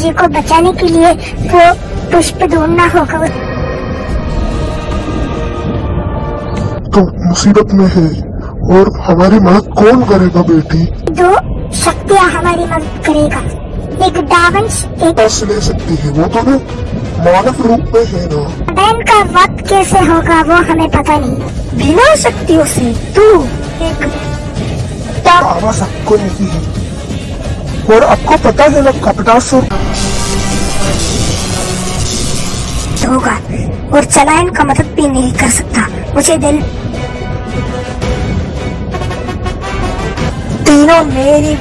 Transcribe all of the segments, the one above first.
बेटी को बचाने के लिए वो पुष्प ढूंढना होगा। तो मुसीबत में है और हमारी मदद कौन करेगा बेटी? दो शक्तियाँ हमारी मदद करेगा। एक डावंश, एक ले सकती है, वो तो मानव रूप में है ना। बहन का वक्त कैसे होगा वो हमें पता नहीं। बिना शक्तियों से तू एक आवाज आपको नहीं है और आपको पता है ना कपटासुर होगा और चलायन का मदद भी नहीं कर सकता। मुझे दिल तीनों मेरी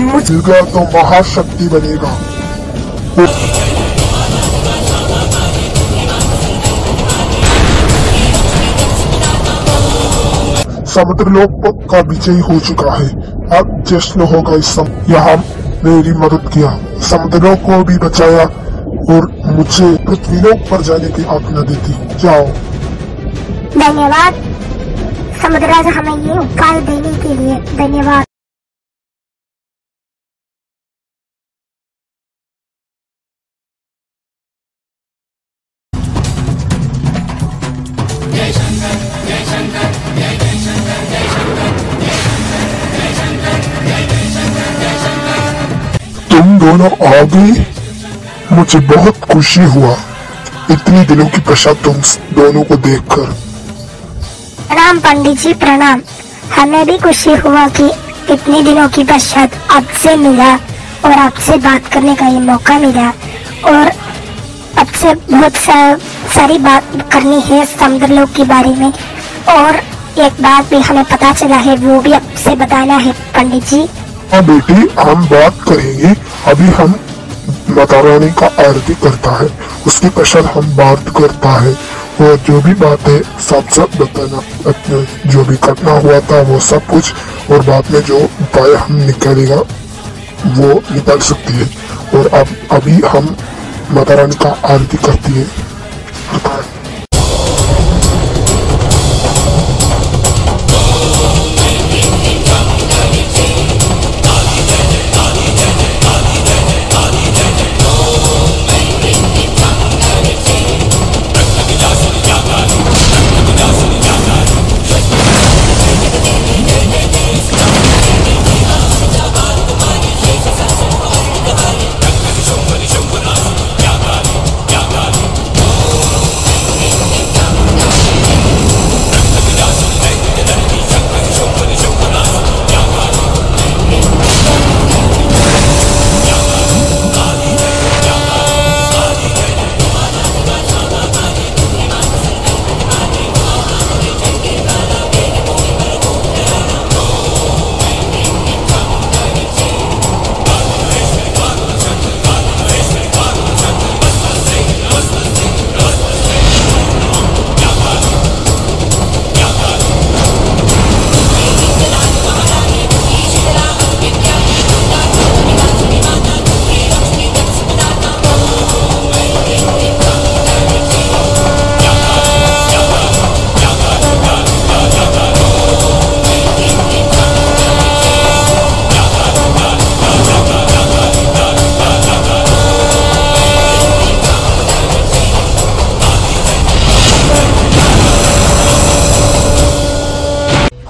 मुझे तो महाशक्ति बनेगा। समुद्र लोक का विजय हो चुका है। अब जश्न होगा इस समय। यहाँ मेरी मदद किया, समुद्रों को भी बचाया और मुझे पृथ्वीलोक पर जाने की आज्ञा देती। जाओ। धन्यवाद समुद्रराज, हमें ये उपाय देने के लिए धन्यवाद। तुम दोनों आ गई, मुझे बहुत खुशी हुआ इतनी दिनों की पश्चात तुम दोनों को देखकर। प्रणाम पंडित जी, प्रणाम। हमें भी खुशी हुआ कि इतने दिनों की पश्चात आपसे मिला और आपसे बात करने का ये मौका मिला और आपसे बहुत सारी बात करनी है समुद्र लोक के बारे में। और एक बात भी हमें पता चला है, वो भी आपसे बताना है पंडित जी। हाँ बेटी, हम बात करेंगे। अभी हम माता रानी का आरती करता है, उसके पश्चात हम बात करता है और जो भी बात है सब बताना। अपने जो भी करना हुआ था वो सब कुछ, और बाद में जो उपाय हम निकालेगा वो निकाल सकती है। और अब अभी हम माता रानी का आरती करती है।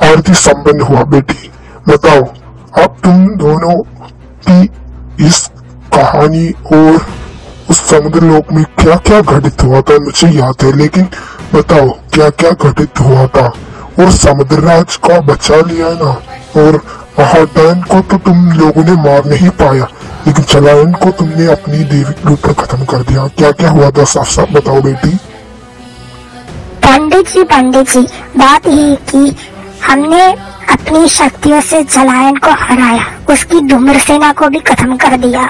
आरती संपन्न हुआ। बेटी बताओ, अब तुम दोनों की इस कहानी और उस समुद्र लोक में क्या क्या घटित हुआ था मुझे याद है, लेकिन बताओ क्या क्या घटित हुआ था। और समुद्रराज का बचा लिया ना, और महाडायन को तो तुम लोगों ने मार नहीं पाया, लेकिन चलायन को तुमने अपनी देवी रूप पर खत्म कर दिया। क्या क्या हुआ था साफ साफ बताओ बेटी। पंडित जी, बात ये कि हमने अपनी शक्तियों से चलायन को हराया, उसकी धूम्र सेना को भी खत्म कर दिया,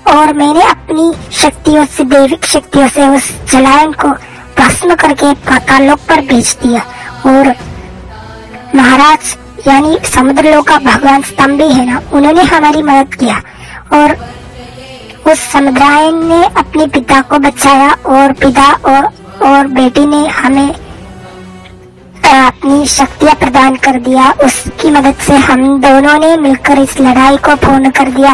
और मैंने अपनी शक्तियों से, दैविक शक्तियों से उस चलायन को भस्म करके पातालोक पर भेज दिया। और महाराज यानी समुद्र लोक का भगवान स्तंभी है ना, उन्होंने हमारी मदद किया और उस समुद्रायन ने अपने पिता को बचाया और पिता और बेटी ने हमें अपनी शक्तियां प्रदान कर दिया। उसकी मदद से हम दोनों ने मिलकर इस लड़ाई को पूर्ण कर दिया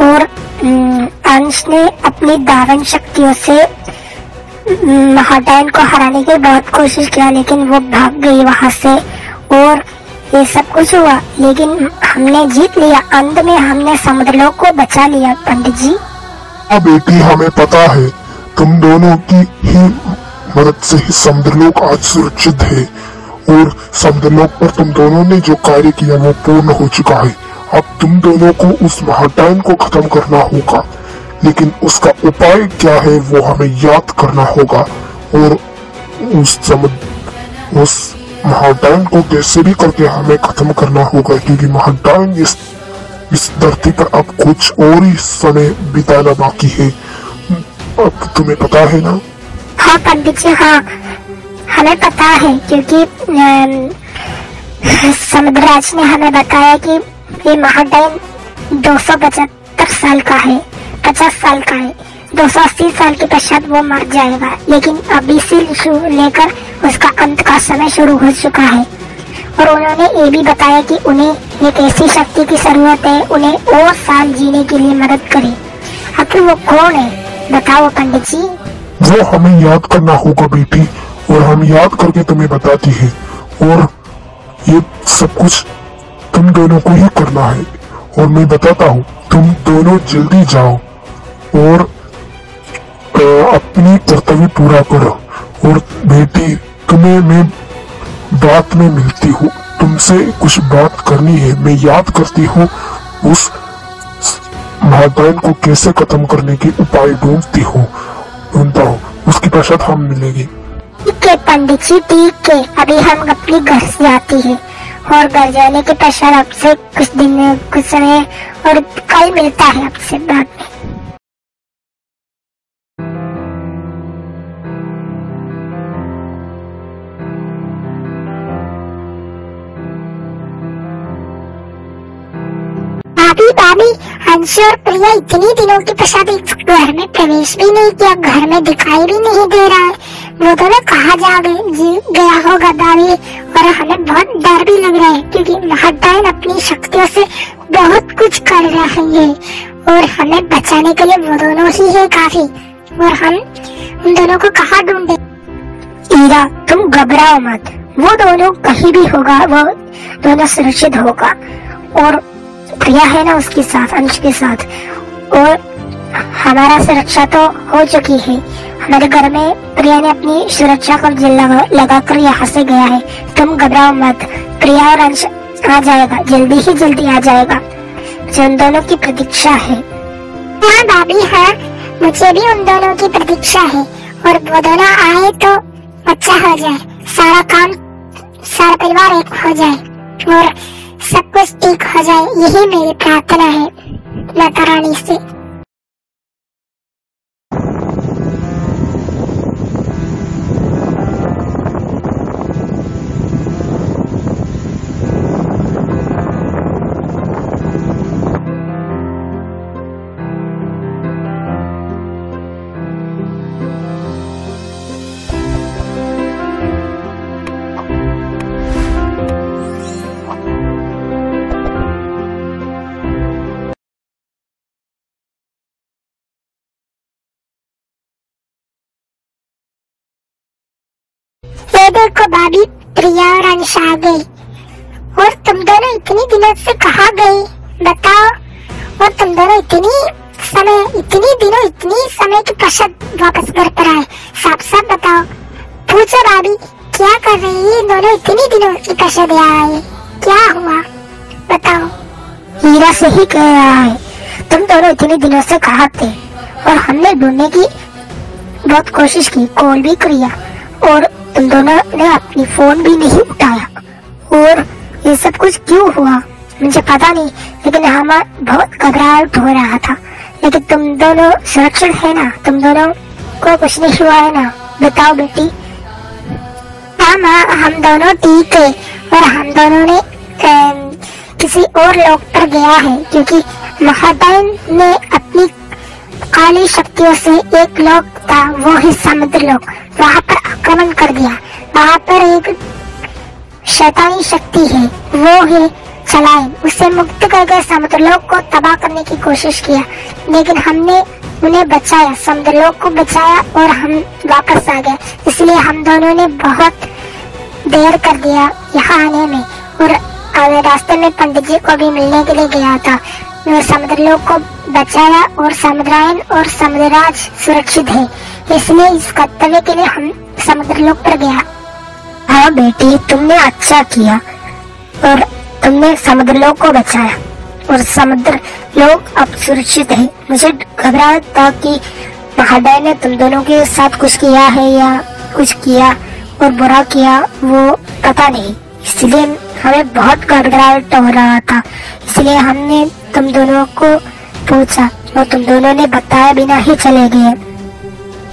और अंश ने अपनी दावन शक्तियों से महाटाइन को हराने की बहुत कोशिश किया, लेकिन वो भाग गई वहां से और ये सब कुछ हुआ, लेकिन हमने जीत लिया। अंत में हमने समुद्रलोक को बचा लिया पंडित जी। हाँ बेटी, हमें पता है तुम दोनों की ही मदद से ही समुद्रलोक आज सुरक्षित है और समुद्रलोक पर तुम दोनों ने जो कार्य किया वो पूर्ण हो चुका है। अब तुम दोनों को उस महाटाइन को खत्म करना होगा, लेकिन उसका उपाय क्या है वो हमें याद करना होगा और उस महाटाइन को कैसे भी करके हमें खत्म करना होगा, क्योंकि महाटाइन इस धरती पर अब कुछ और ही समय बिताना बाकी है। अब तुम्हें पता है ना? हाँ पंडित जी, हाँ हमें पता है, क्योंकि समुद्रराज ने हमें बताया कि ये महाटाइन 275 साल का है, 50 साल का है, 280 साल के पश्चात वो मर जाएगा, लेकिन अभी से लेकर उसका अंत का समय शुरू हो चुका है। और उन्होंने ये भी बताया कि उन्हें एक ऐसी शक्ति की जरूरत है, उन्हें और साल जीने के लिए मदद करे। आखिर वो कौन है, बताओ पंडित जी। वो हमें याद करना होगा बेटी, और हम याद करके तुम्हें बताती है, और ये सब कुछ तुम दोनों को ही करना है। और मैं बताता हूँ, तुम दोनों जल्दी जाओ और अपनी कर्तव्य पूरा करो। और बेटी, तुम्हें मैं बात में मिलती हूँ, तुमसे कुछ बात करनी है। मैं याद करती हूँ उस महाटाइन को कैसे खत्म करने के उपाय ढूंढता हूँ, उसके पश्चात हम मिलेंगे। ठीक है पंडित जी, ठीक है। अभी हम अपने घर से आती है और घर जाने के पश्चात आपसे कुछ समय और कल मिलता है आपसे बाद में। भाभी, अंश और प्रिया इतनी दिनों के पश्चात इस घर में प्रवेश भी नहीं किया, घर में दिखाई भी नहीं दे रहा है। वो दोनों कहाँ जा गया होगा भाभी, और हमें बहुत डर भी लग रहा है, क्योंकि महाटाइन अपनी शक्तियों से बहुत कुछ कर रहे हैं और हमें बचाने के लिए वो दोनों ही है काफी। और हम उन दोनों को कहाँ ढूंढे? ईरा, तुम घबराओ मत, वो दोनों कहीं भी होगा, वो दोनों सुरक्षित होगा। और प्रिया है ना उसके साथ, अंश के साथ, और हमारा सुरक्षा तो हो चुकी है। हमारे घर में प्रिया ने अपनी सुरक्षा का जेल लगाकर यहाँ से गया है। तुम घबराओ मत, प्रिया और अंश आ जाएगा, जल्दी ही जल्दी आ जाएगा। उन दोनों की प्रतीक्षा है। हाँ भाभी, हाँ मुझे भी उन दोनों की प्रतीक्षा है, और वो दोनों आए तो अच्छा हो जाए, सारा काम, सारा परिवार एक हो जाए और सब कुछ ठीक हो जाए, यही मेरी प्रार्थना है माता रानी से। ये देखो भाभी, प्रिया और अंश आ गई। और तुम दोनों इतनी दिनों से कहाँ गई बताओ? और तुम दोनों इतनी समय के पश्चात वापस घर पर आए, साफ साफ बताओ। पूछो भाभी, क्या कर रही है दोनों इतनी दिनों के पश्चात आए, क्या हुआ बताओ? हीरा से ही कह रहा है, तुम दोनों इतने दिनों से कहाँ थे, और हमने ढूंढने की बहुत कोशिश की, कॉल भी किया, और तुम दोनों ने अपनी फोन भी नहीं उठाया। और ये सब कुछ क्यों हुआ मुझे पता नहीं, लेकिन हमें बहुत घबराहट हो रहा था। लेकिन तुम दोनों सुरक्षित है ना? तुम दोनों को कुछ नहीं हुआ है ना? बताओ बेटी। हाँ माँ, हम दोनों ठीक है, और हम दोनों ने किसी और लोक पर गया है, क्योंकि महाटाइन ने अपनी काली शक्तियों से एक लोक था, वो है समुद्र लोक, वहाँ पर आक्रमण कर दिया। वहाँ पर एक शैतानी शक्ति है, वो है चलायन उसे मुक्त करके समुद्रलोक को तबाह करने की कोशिश किया, लेकिन हमने उन्हें बचाया, समुद्रलोक को बचाया और हम वापस आ गए। इसलिए हम दोनों ने बहुत देर कर दिया यहाँ आने में, और रास्ते में पंडित जी को भी मिलने के लिए गया था और समुद्रलोक को बचाया, और समुद्रायन और समुद्रराज सुरक्षित है, इसलिए इस कर्तव्य के लिए हम समुद्रलोक पर गया। हाँ बेटी, तुमने अच्छा किया और तुमने समुद्रलोक को बचाया और समुद्र लोग अब सुरक्षित है। मुझे घबराहट था कि महादेव ने तुम दोनों के साथ कुछ किया है या कुछ किया और बुरा किया, वो पता नहीं, इसलिए हमें बहुत घबराहट हो रहा था। इसलिए हमने तुम दोनों को पूछा और तुम दोनों ने बताया बिना ही चले गए।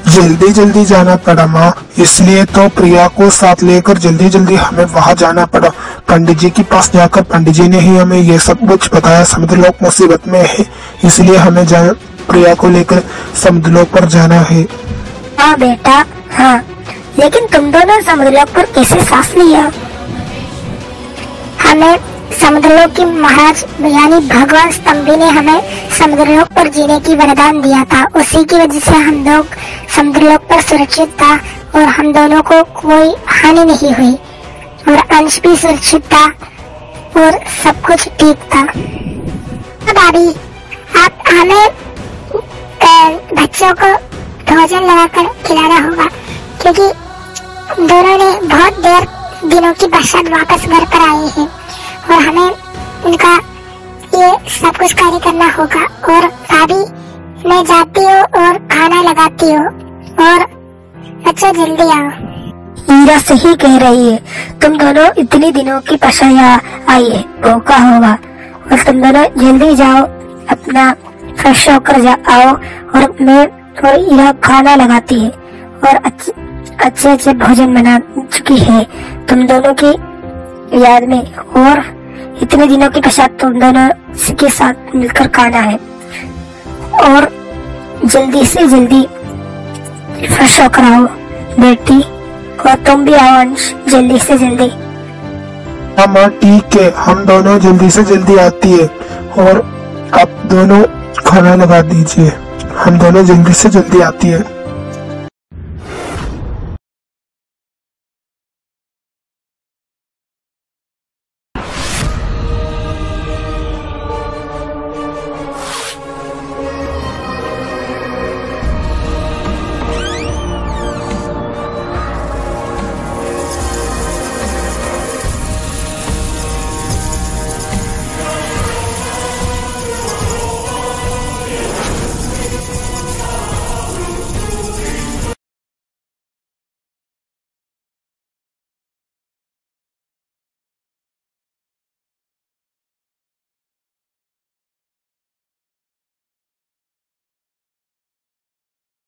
जल्दी जल्दी जाना पड़ा माँ, इसलिए तो प्रिया को साथ लेकर जल्दी जल्दी हमें वहाँ जाना पड़ा। पंडित जी के पास जाकर पंडित जी ने ही हमें ये सब कुछ बताया। समुद्रलोक मुसीबत में है, इसलिए हमें प्रिया को लेकर समुद्रलोक पर जाना है। हाँ बेटा, हाँ, लेकिन तुम दोनों समुद्रलोक पर कैसे सांस लिया? हमें समुद्रलोक की महाराज यानी भगवान स्तंभी ने हमें समुद्रलोक पर जीने की वरदान दिया था। उसी की वजह से हम लोग समुद्रलोक पर सुरक्षित था और हम दोनों को कोई हानि नहीं हुई और अंश भी सुरक्षित था और सब कुछ ठीक था। भाभी, आप हमें बच्चों को भोजन लगाकर खिलाना होगा, क्योंकि दोनों ने बहुत दिनों की पश्चात वापस घर पर आए हैं और हमें उनका ये सब कुछ कार्य करना होगा। और भाभी, मैं जाती हूँ और खाना लगाती हूँ और बच्चों जल्दी आओ। हीरा सही कह रही है, तुम दोनों इतने दिनों की पश्चात आई है, भूखा होगा और तुम दोनों जल्दी जाओ, अपना फ्रेश होकर आओ और मैं और हीरा खाना लगाती है और अच्छे भोजन बना चुकी है तुम दोनों की याद में, और इतने दिनों के पश्चात तुम दोनों के साथ मिलकर खाना है। और जल्दी से जल्दी फ्रेश होकर आओ बेटी, और तुम भी आओ अंश, जल्दी से जल्दी। हाँ माँ, ठीक है, हम दोनों जल्दी से जल्दी आती है और आप दोनों खाना लगा दीजिए, हम दोनों जल्दी से जल्दी आती है।